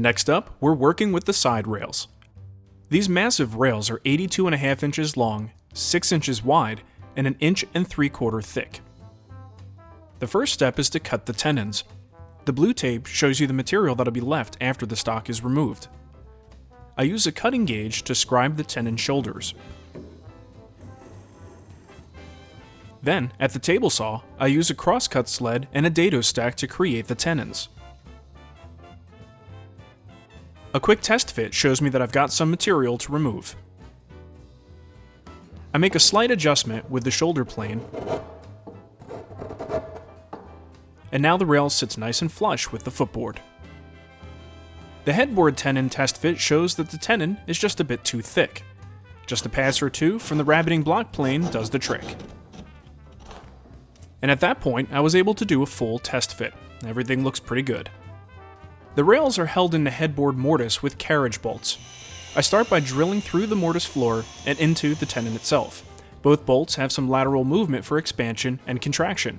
Next up, we're working with the side rails. These massive rails are 82.5 inches long, 6 inches wide, and 1 3/4 inches thick. The first step is to cut the tenons. The blue tape shows you the material that'll be left after the stock is removed. I use a cutting gauge to scribe the tenon shoulders. Then, at the table saw, I use a crosscut sled and a dado stack to create the tenons. A quick test fit shows me that I've got some material to remove. I make a slight adjustment with the shoulder plane, and now the rail sits nice and flush with the footboard. The headboard tenon test fit shows that the tenon is just a bit too thick. Just a pass or two from the rabbiting block plane does the trick. And at that point, I was able to do a full test fit. Everything looks pretty good. The rails are held in the headboard mortise with carriage bolts. I start by drilling through the mortise floor and into the tenon itself. Both bolts have some lateral movement for expansion and contraction.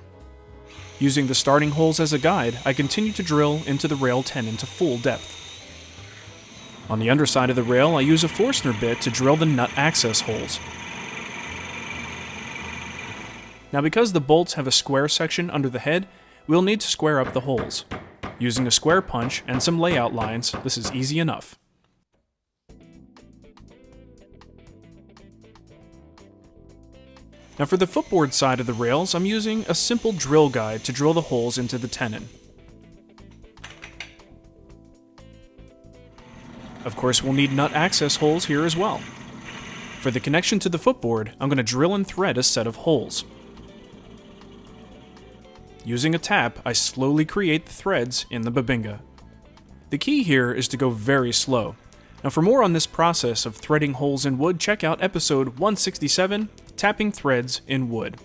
Using the starting holes as a guide, I continue to drill into the rail tenon to full depth. On the underside of the rail, I use a Forstner bit to drill the nut access holes. Now because the bolts have a square section under the head, we'll need to square up the holes. Using a square punch and some layout lines, this is easy enough. Now for the footboard side of the rails, I'm using a simple drill guide to drill the holes into the tenon. Of course, we'll need nut access holes here as well. For the connection to the footboard, I'm going to drill and thread a set of holes. Using a tap, I slowly create the threads in the babinga. The key here is to go very slow. Now for more on this process of threading holes in wood, check out episode 167, Tapping Threads in Wood.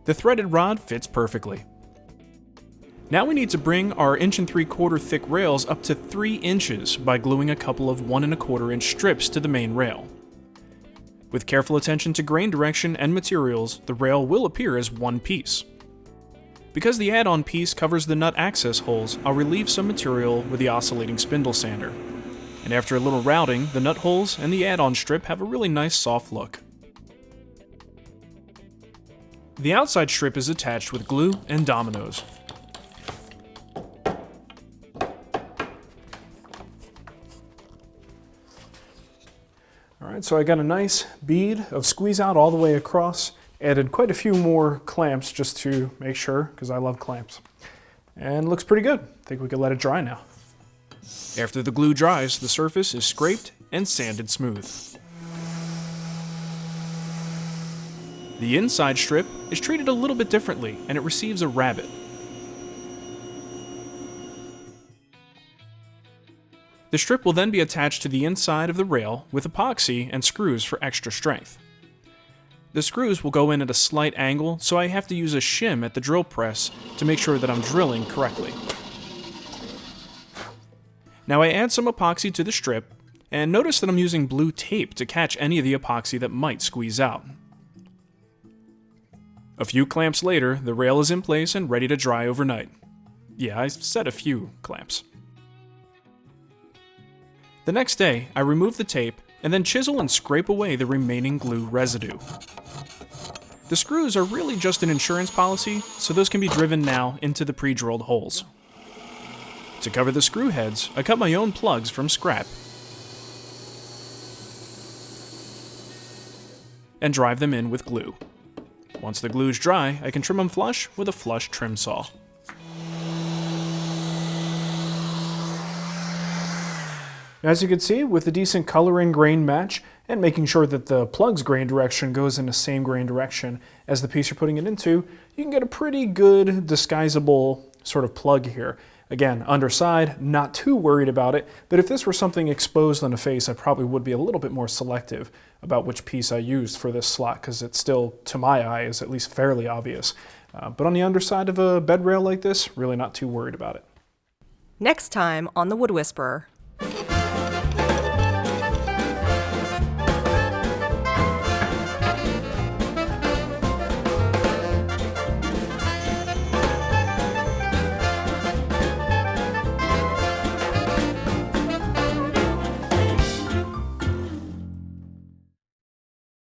The threaded rod fits perfectly. Now we need to bring our 1 3/4 inch thick rails up to 3 inches by gluing a couple of 1 1/4 inch strips to the main rail. With careful attention to grain direction and materials, the rail will appear as one piece. Because the add-on piece covers the nut access holes, I'll relieve some material with the oscillating spindle sander. And after a little routing, the nut holes and the add-on strip have a really nice soft look. The outside strip is attached with glue and dominoes. Alright, so I got a nice bead of squeeze out all the way across. Added quite a few more clamps just to make sure, because I love clamps. And it looks pretty good. I think we can let it dry now. After the glue dries, the surface is scraped and sanded smooth. The inside strip is treated a little bit differently, and it receives a rabbet. The strip will then be attached to the inside of the rail with epoxy and screws for extra strength. The screws will go in at a slight angle, so I have to use a shim at the drill press to make sure that I'm drilling correctly. Now I add some epoxy to the strip, and notice that I'm using blue tape to catch any of the epoxy that might squeeze out. A few clamps later, the rail is in place and ready to dry overnight. Yeah, I said a few clamps. The next day, I remove the tape and then chisel and scrape away the remaining glue residue. The screws are really just an insurance policy, so those can be driven now into the pre-drilled holes. To cover the screw heads, I cut my own plugs from scrap and drive them in with glue. Once the glue is dry, I can trim them flush with a flush trim saw. As you can see, with a decent color and grain match, and making sure that the plug's grain direction goes in the same grain direction as the piece you're putting it into, you can get a pretty good disguisable sort of plug here. Again, underside, not too worried about it, but if this were something exposed on the face, I probably would be a little bit more selective about which piece I used for this slot, because it still, to my eye, is at least fairly obvious. But on the underside of a bed rail like this, really not too worried about it. Next time on The Wood Whisperer.